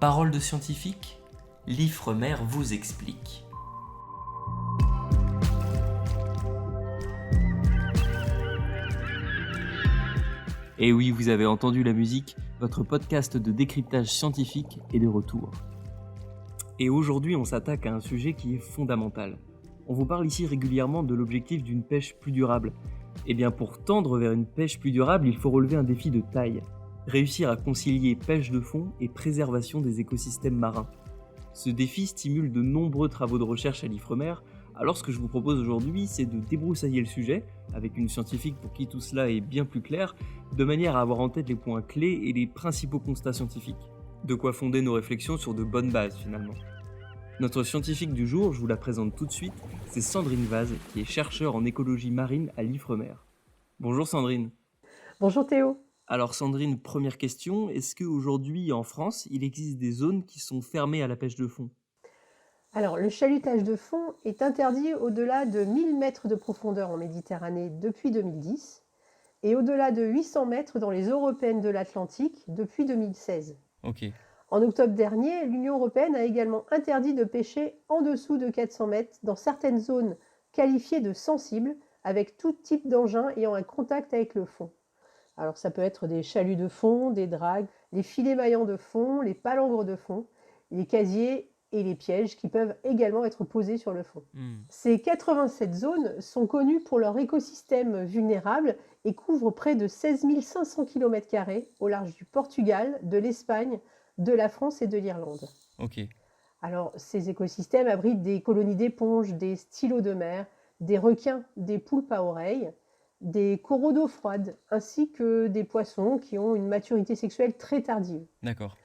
Parole de scientifique, l'Ifremer vous explique. Et oui, vous avez entendu la musique, votre podcast de décryptage scientifique est de retour. Et aujourd'hui, on s'attaque à un sujet qui est fondamental. On vous parle ici régulièrement de l'objectif d'une pêche plus durable. Eh bien, pour tendre vers une pêche plus durable, il faut relever un défi de taille. Réussir à concilier pêche de fond et préservation des écosystèmes marins. Ce défi stimule de nombreux travaux de recherche à l'Ifremer. Alors ce que je vous propose aujourd'hui, c'est de débroussailler le sujet, avec une scientifique pour qui tout cela est bien plus clair, de manière à avoir en tête les points clés et les principaux constats scientifiques. De quoi fonder nos réflexions sur de bonnes bases finalement. Notre scientifique du jour, je vous la présente tout de suite, c'est Sandrine Vaz, qui est chercheure en écologie marine à l'Ifremer. Bonjour Sandrine. Bonjour Théo. Alors Sandrine, première question, est-ce qu'aujourd'hui en France, il existe des zones qui sont fermées à la pêche de fond ? Alors, le chalutage de fond est interdit au-delà de 1000 mètres de profondeur en Méditerranée depuis 2010 et au-delà de 800 mètres dans les eaux européennes de l'Atlantique depuis 2016. Ok. En octobre dernier, l'Union européenne a également interdit de pêcher en dessous de 400 mètres dans certaines zones qualifiées de sensibles avec tout type d'engin ayant un contact avec le fond. Alors, ça peut être des chaluts de fond, des dragues, les filets maillants de fond, les palangres de fond, les casiers et les pièges qui peuvent également être posés sur le fond. Ces 87 zones sont connues pour leur écosystème vulnérable et couvrent près de 16 500 km² au large du Portugal, de l'Espagne, de la France et de l'Irlande. Ok. Alors, ces écosystèmes abritent des colonies d'éponges, des stylos de mer, des requins, des poulpes à oreilles, des coraux d'eau froide, ainsi que des poissons qui ont une maturité sexuelle très tardive. D'accord.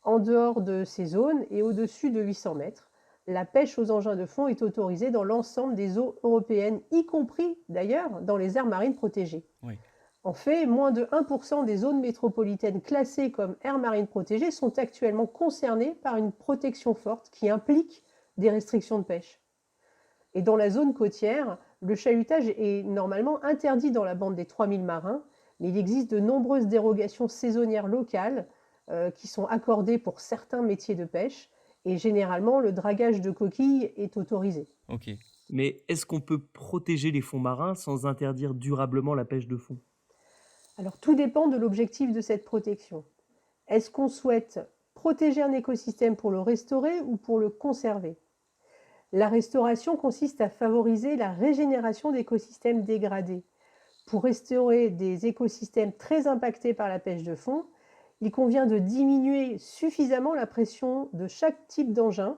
En dehors de ces zones et au-dessus de 800 mètres, la pêche aux engins de fond est autorisée dans l'ensemble des eaux européennes, y compris d'ailleurs dans les aires marines protégées. Oui. En fait, moins de 1% des zones métropolitaines classées comme aires marines protégées sont actuellement concernées par une protection forte qui implique des restrictions de pêche. Et dans la zone côtière, le chalutage est normalement interdit dans la bande des 3000 marins, mais il existe de nombreuses dérogations saisonnières locales qui sont accordées pour certains métiers de pêche, et généralement le dragage de coquilles est autorisé. Ok. Mais est-ce qu'on peut protéger les fonds marins sans interdire durablement la pêche de fond ? Alors tout dépend de l'objectif de cette protection. Est-ce qu'on souhaite protéger un écosystème pour le restaurer ou pour le conserver ? La restauration consiste à favoriser la régénération d'écosystèmes dégradés. Pour restaurer des écosystèmes très impactés par la pêche de fond, il convient de diminuer suffisamment la pression de chaque type d'engin,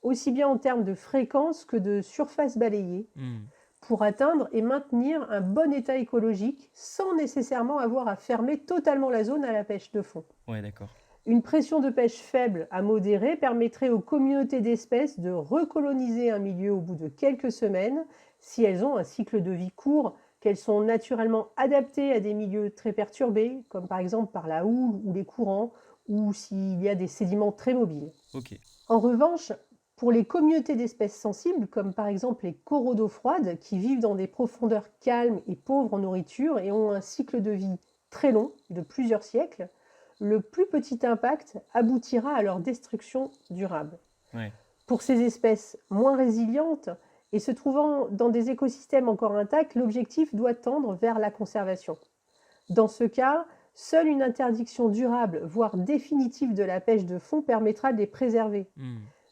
aussi bien en termes de fréquence que de surface balayée, pour atteindre et maintenir un bon état écologique sans nécessairement avoir à fermer totalement la zone à la pêche de fond. Ouais, d'accord. Une pression de pêche faible à modérée permettrait aux communautés d'espèces de recoloniser un milieu au bout de quelques semaines si elles ont un cycle de vie court, qu'elles sont naturellement adaptées à des milieux très perturbés, comme par exemple par la houle ou les courants, ou s'il y a des sédiments très mobiles. Ok. En revanche, pour les communautés d'espèces sensibles, comme par exemple les coraux d'eau froide, qui vivent dans des profondeurs calmes et pauvres en nourriture et ont un cycle de vie très long, de plusieurs siècles, le plus petit impact aboutira à leur destruction durable. Ouais. Pour ces espèces moins résilientes et se trouvant dans des écosystèmes encore intacts, l'objectif doit tendre vers la conservation. Dans ce cas, seule une interdiction durable, voire définitive de la pêche de fond permettra de les préserver.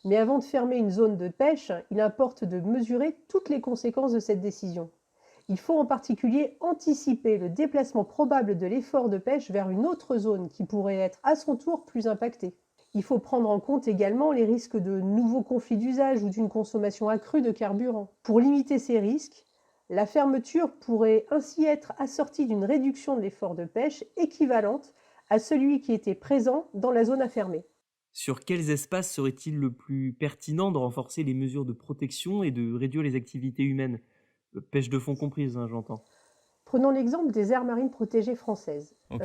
Mais avant de fermer une zone de pêche, il importe de mesurer toutes les conséquences de cette décision. Il faut en particulier anticiper le déplacement probable de l'effort de pêche vers une autre zone qui pourrait être à son tour plus impactée. Il faut prendre en compte également les risques de nouveaux conflits d'usage ou d'une consommation accrue de carburant. Pour limiter ces risques, la fermeture pourrait ainsi être assortie d'une réduction de l'effort de pêche équivalente à celui qui était présent dans la zone à fermer. Sur quels espaces serait-il le plus pertinent de renforcer les mesures de protection et de réduire les activités humaines ? Pêche de fond comprise, j'entends. Prenons l'exemple des aires marines protégées françaises. Ok.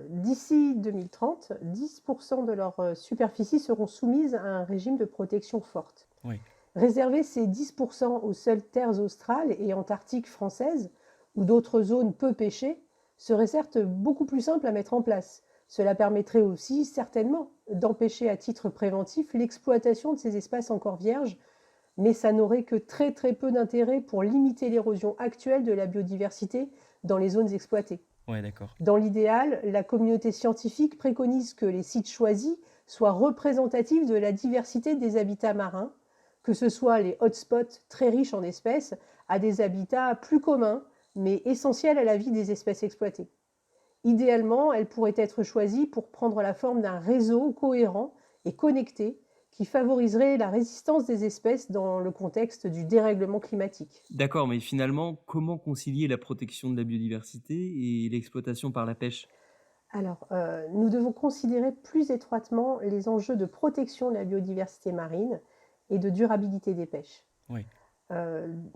D'ici 2030, 10% de leurs superficies seront soumises à un régime de protection forte. Oui. Réserver ces 10% aux seules terres australes et antarctiques françaises ou d'autres zones peu pêchées serait certes beaucoup plus simple à mettre en place. Cela permettrait aussi certainement d'empêcher à titre préventif l'exploitation de ces espaces encore vierges, mais ça n'aurait que très très peu d'intérêt pour limiter l'érosion actuelle de la biodiversité dans les zones exploitées. Ouais, d'accord. Dans l'idéal, la communauté scientifique préconise que les sites choisis soient représentatifs de la diversité des habitats marins, que ce soit les hotspots très riches en espèces à des habitats plus communs, mais essentiels à la vie des espèces exploitées. Idéalement, elle pourrait être choisie pour prendre la forme d'un réseau cohérent et connecté qui favoriserait la résistance des espèces dans le contexte du dérèglement climatique. D'accord, mais finalement, comment concilier la protection de la biodiversité et l'exploitation par la pêche? Alors, nous devons considérer plus étroitement les enjeux de protection de la biodiversité marine et de durabilité des pêches. Oui.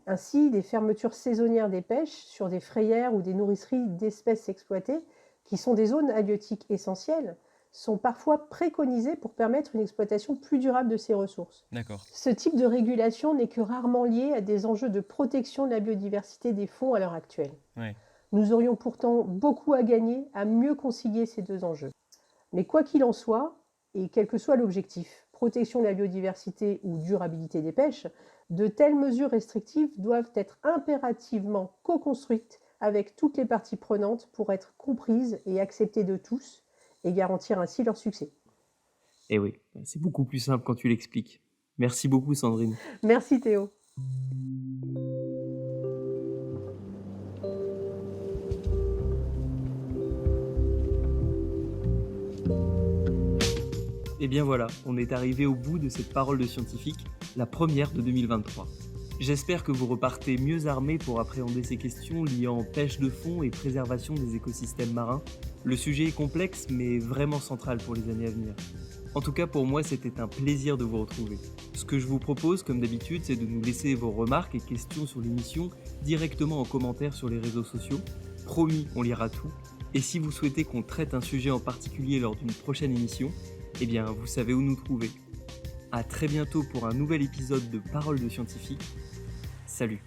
Ainsi, des fermetures saisonnières des pêches sur des frayères ou des nourriceries d'espèces exploitées, qui sont des zones halieutiques essentielles, sont parfois préconisées pour permettre une exploitation plus durable de ces ressources. D'accord. Ce type de régulation n'est que rarement lié à des enjeux de protection de la biodiversité des fonds à l'heure actuelle. Ouais. Nous aurions pourtant beaucoup à gagner à mieux concilier ces deux enjeux. Mais quoi qu'il en soit, et quel que soit l'objectif, protection de la biodiversité ou durabilité des pêches, de telles mesures restrictives doivent être impérativement co-construites avec toutes les parties prenantes pour être comprises et acceptées de tous et garantir ainsi leur succès. Eh oui, c'est beaucoup plus simple quand tu l'expliques. Merci beaucoup, Sandrine. Merci Théo. Et bien voilà, on est arrivé au bout de cette parole de scientifique, la première de 2023. J'espère que vous repartez mieux armés pour appréhender ces questions liant pêche de fond et préservation des écosystèmes marins. Le sujet est complexe, mais vraiment central pour les années à venir. En tout cas, pour moi, c'était un plaisir de vous retrouver. Ce que je vous propose, comme d'habitude, c'est de nous laisser vos remarques et questions sur l'émission directement en commentaire sur les réseaux sociaux. Promis, on lira tout. Et si vous souhaitez qu'on traite un sujet en particulier lors d'une prochaine émission, eh bien, vous savez où nous trouver. À très bientôt pour un nouvel épisode de Paroles de scientifiques. Salut!